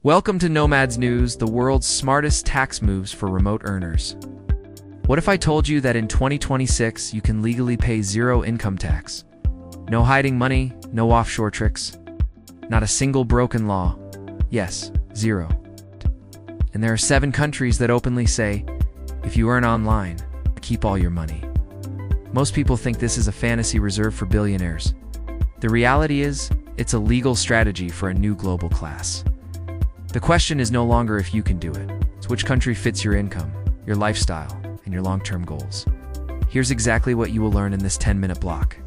Welcome to Nomads News, the world's smartest tax moves for remote earners. What if I told you that in 2026 you can legally pay zero income tax? No hiding money, no offshore tricks, not a single broken law. Yes, zero. And there are 7 countries that openly say, if you earn online, keep all your money. Most people think this is a fantasy reserved for billionaires. The reality is, it's a legal strategy for a new global class. The question is no longer if you can do it. It's which country fits your income, your lifestyle, and your long-term goals. Here's exactly what you will learn in this 10-minute block.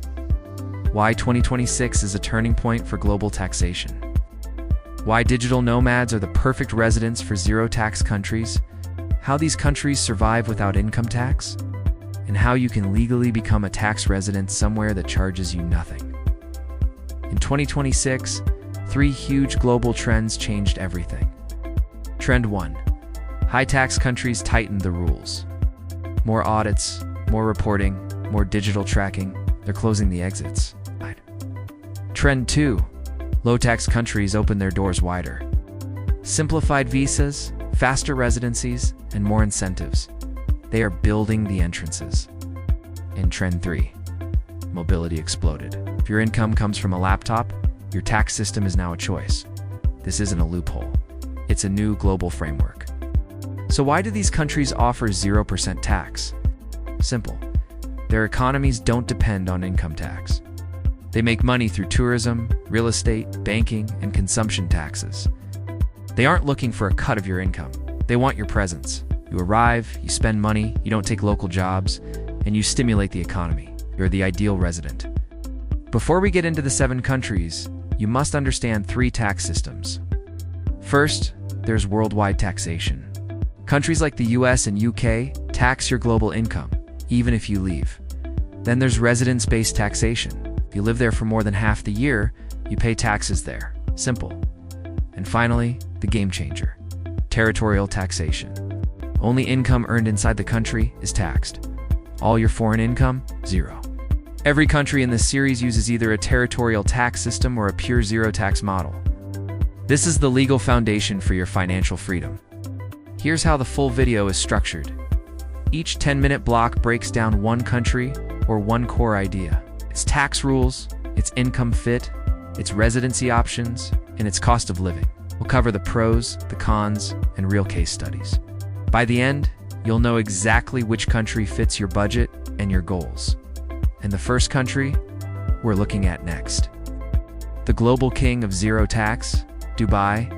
Why 2026 is a turning point for global taxation. Why digital nomads are the perfect residents for zero-tax countries. How these countries survive without income tax. And how you can legally become a tax resident somewhere that charges you nothing. In 2026, 3 huge global trends changed everything. Trend 1. High-tax countries tightened the rules. More audits, more reporting, more digital tracking. They're closing the exits. Trend 2. Low-tax countries open their doors wider. Simplified visas, faster residencies, and more incentives. They are building the entrances. In Trend 3. Mobility exploded. If your income comes from a laptop, your tax system is now a choice. This isn't a loophole. It's a new global framework. So why do these countries offer 0% tax? Simple. Their economies don't depend on income tax. They make money through tourism, real estate, banking, and consumption taxes. They aren't looking for a cut of your income. They want your presence. You arrive, you spend money, you don't take local jobs, and you stimulate the economy. You're the ideal resident. Before we get into the 7 countries, you must understand 3 tax systems. First, there's worldwide taxation. Countries like the US and UK tax your global income, even if you leave. Then there's residence-based taxation. If you live there for more than half the year, you pay taxes there. Simple. And finally, the game changer. Territorial taxation. Only income earned inside the country is taxed. All your foreign income, zero. Every country in this series uses either a territorial tax system or a pure zero-tax model. This is the legal foundation for your financial freedom. Here's how the full video is structured. Each 10-minute block breaks down one country or one core idea. Its tax rules, its income fit, its residency options, and its cost of living. We'll cover the pros, the cons, and real case studies. By the end, you'll know exactly which country fits your budget and your goals. And the first country we're looking at next. The global king of zero tax, Dubai.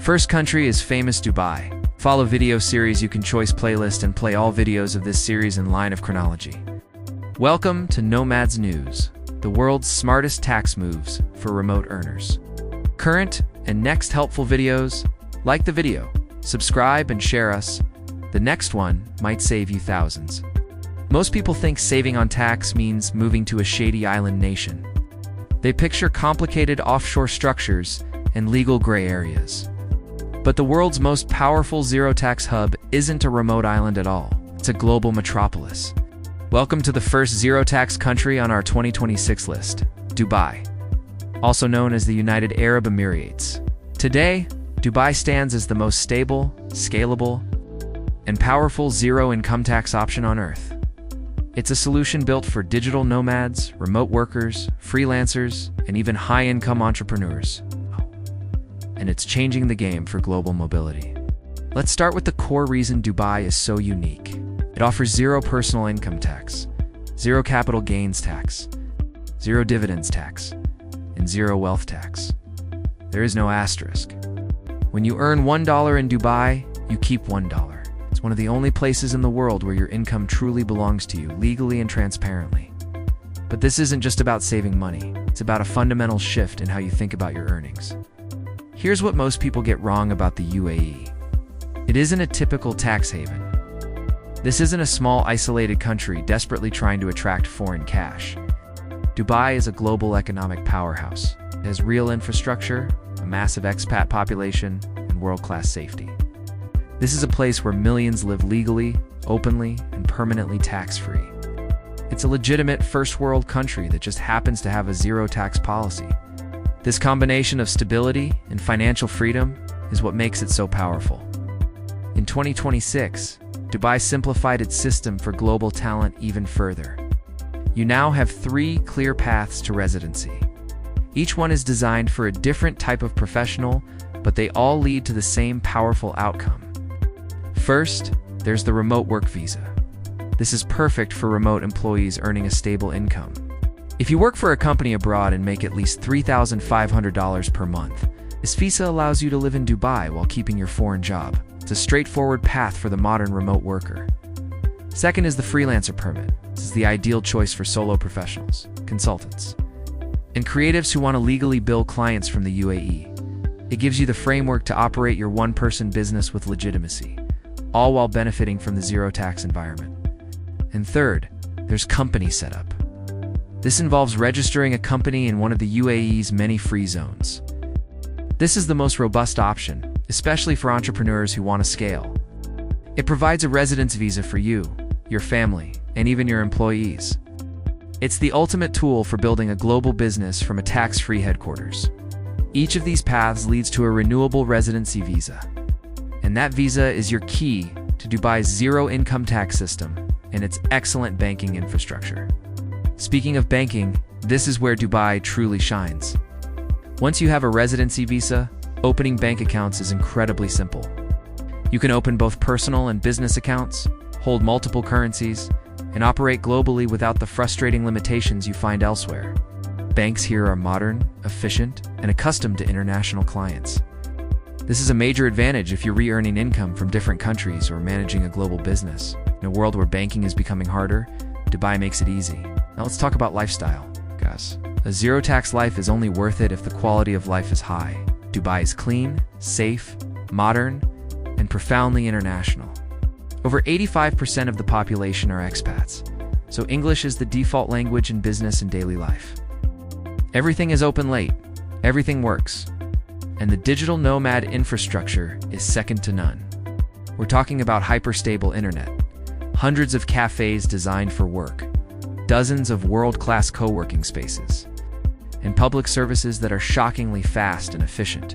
First country is famous Dubai. Follow video series you can choice playlist and play all videos of this series in line of chronology. Welcome to Nomads News, the world's smartest tax moves for remote earners. Current and next helpful videos, like the video, subscribe and share us. The next one might save you thousands. Most people think saving on tax means moving to a shady island nation. They picture complicated offshore structures and legal gray areas. But the world's most powerful zero-tax hub isn't a remote island at all. It's a global metropolis. Welcome to the first zero-tax country on our 2026 list, Dubai, also known as the United Arab Emirates. Today, Dubai stands as the most stable, scalable, and powerful zero-income tax option on Earth. It's a solution built for digital nomads, remote workers, freelancers, and even high-income entrepreneurs. And it's changing the game for global mobility. Let's start with the core reason Dubai is so unique. It offers zero personal income tax, zero capital gains tax, zero dividends tax, and zero wealth tax. There is no asterisk. When you earn $1 in Dubai, you keep $1. It's one of the only places in the world where your income truly belongs to you, legally and transparently. But this isn't just about saving money. It's about a fundamental shift in how you think about your earnings. Here's what most people get wrong about the UAE. It isn't a typical tax haven. This isn't a small, isolated country desperately trying to attract foreign cash. Dubai is a global economic powerhouse. It has real infrastructure, a massive expat population, and world-class safety. This is a place where millions live legally, openly, and permanently tax-free. It's a legitimate first-world country that just happens to have a zero-tax policy. This combination of stability and financial freedom is what makes it so powerful. In 2026, Dubai simplified its system for global talent even further. You now have 3 clear paths to residency. Each one is designed for a different type of professional, but they all lead to the same powerful outcome. First, there's the remote work visa. This is perfect for remote employees earning a stable income. If you work for a company abroad and make at least $3,500 per month, this visa allows you to live in Dubai while keeping your foreign job. It's a straightforward path for the modern remote worker. Second is the freelancer permit. This is the ideal choice for solo professionals, consultants, and creatives who want to legally bill clients from the UAE. It gives you the framework to operate your one-person business with legitimacy, all while benefiting from the zero-tax environment. And third, there's company setup. This involves registering a company in one of the UAE's many free zones. This is the most robust option, especially for entrepreneurs who want to scale. It provides a residence visa for you, your family, and even your employees. It's the ultimate tool for building a global business from a tax-free headquarters. Each of these paths leads to a renewable residency visa. And that visa is your key to Dubai's zero income tax system and its excellent banking infrastructure. Speaking of banking, this is where Dubai truly shines. Once you have a residency visa, opening bank accounts is incredibly simple. You can open both personal and business accounts, hold multiple currencies, and operate globally without the frustrating limitations you find elsewhere. Banks here are modern, efficient, and accustomed to international clients. This is a major advantage if you're re-earning income from different countries or managing a global business. In a world where banking is becoming harder, Dubai makes it easy. Now let's talk about lifestyle, guys. A zero-tax life is only worth it if the quality of life is high. Dubai is clean, safe, modern, and profoundly international. Over 85% of the population are expats, so English is the default language in business and daily life. Everything is open late, everything works, and the digital nomad infrastructure is second to none. We're talking about hyper-stable internet, hundreds of cafes designed for work, dozens of world-class co-working spaces, and public services that are shockingly fast and efficient.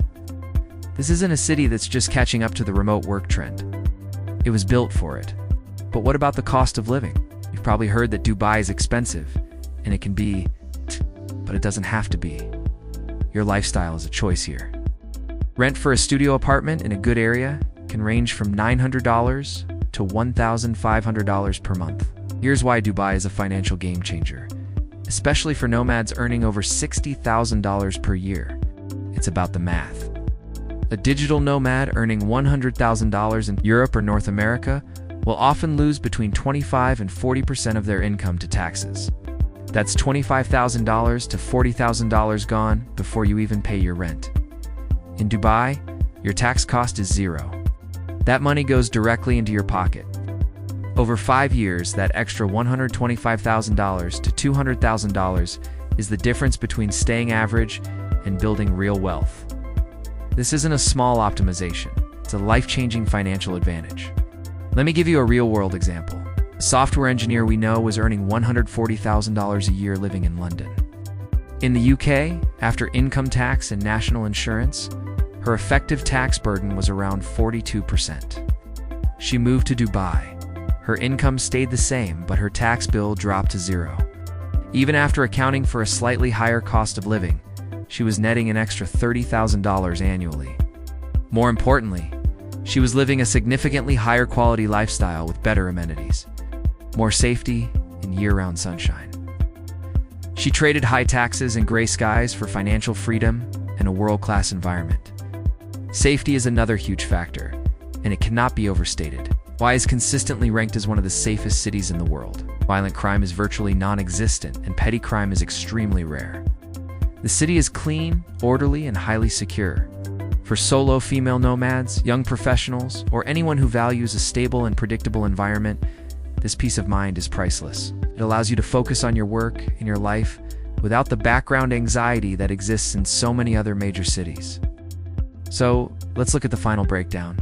This isn't a city that's just catching up to the remote work trend. It was built for it. But what about the cost of living? You've probably heard that Dubai is expensive, and it can be, but it doesn't have to be. Your lifestyle is a choice here. Rent for a studio apartment in a good area can range from $900 to $1,500 per month. Here's why Dubai is a financial game changer, especially for nomads earning over $60,000 per year. It's about the math. A digital nomad earning $100,000 in Europe or North America will often lose between 25% and 40% of their income to taxes. That's $25,000 to $40,000 gone before you even pay your rent. In Dubai, your tax cost is zero. That money goes directly into your pocket. Over 5 years, that extra $125,000 to $200,000 is the difference between staying average and building real wealth. This isn't a small optimization, it's a life-changing financial advantage. Let me give you a real-world example. A software engineer we know was earning $140,000 a year living in London. In the UK, after income tax and national insurance, her effective tax burden was around 42%. She moved to Dubai. Her income stayed the same, but her tax bill dropped to zero. Even after accounting for a slightly higher cost of living, she was netting an extra $30,000 annually. More importantly, she was living a significantly higher quality lifestyle with better amenities, more safety, and year-round sunshine. She traded high taxes and gray skies for financial freedom and a world-class environment. Safety is another huge factor, and it cannot be overstated. Dubai is consistently ranked as one of the safest cities in the world. Violent crime is virtually non-existent, and petty crime is extremely rare. The city is clean, orderly, and highly secure. For solo female nomads, young professionals, or anyone who values a stable and predictable environment, this peace of mind is priceless. It allows you to focus on your work and your life without the background anxiety that exists in so many other major cities. So, let's look at the final breakdown.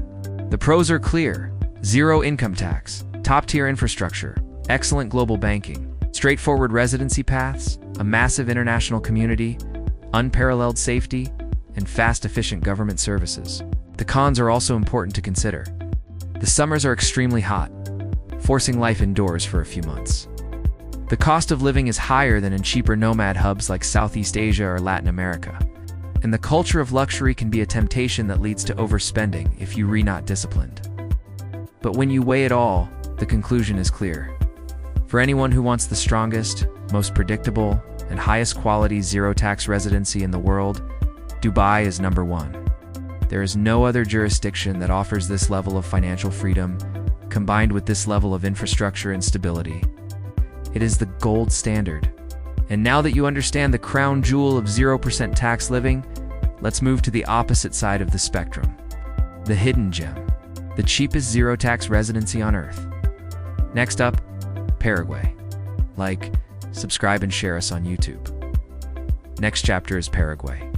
The pros are clear: zero income tax, top-tier infrastructure, excellent global banking, straightforward residency paths, a massive international community, unparalleled safety, and fast, efficient government services. The cons are also important to consider. The summers are extremely hot, forcing life indoors for a few months. The cost of living is higher than in cheaper nomad hubs like Southeast Asia or Latin America. And the culture of luxury can be a temptation that leads to overspending if you're not disciplined. But when you weigh it all, the conclusion is clear. For anyone who wants the strongest, most predictable, and highest quality zero-tax residency in the world, Dubai is number one. There is no other jurisdiction that offers this level of financial freedom, combined with this level of infrastructure and stability. It is the gold standard. And now that you understand the crown jewel of 0% tax living, let's move to the opposite side of the spectrum. The hidden gem. The cheapest zero-tax residency on Earth. Next up, Paraguay. Like, subscribe and share us on YouTube. Next chapter is Paraguay.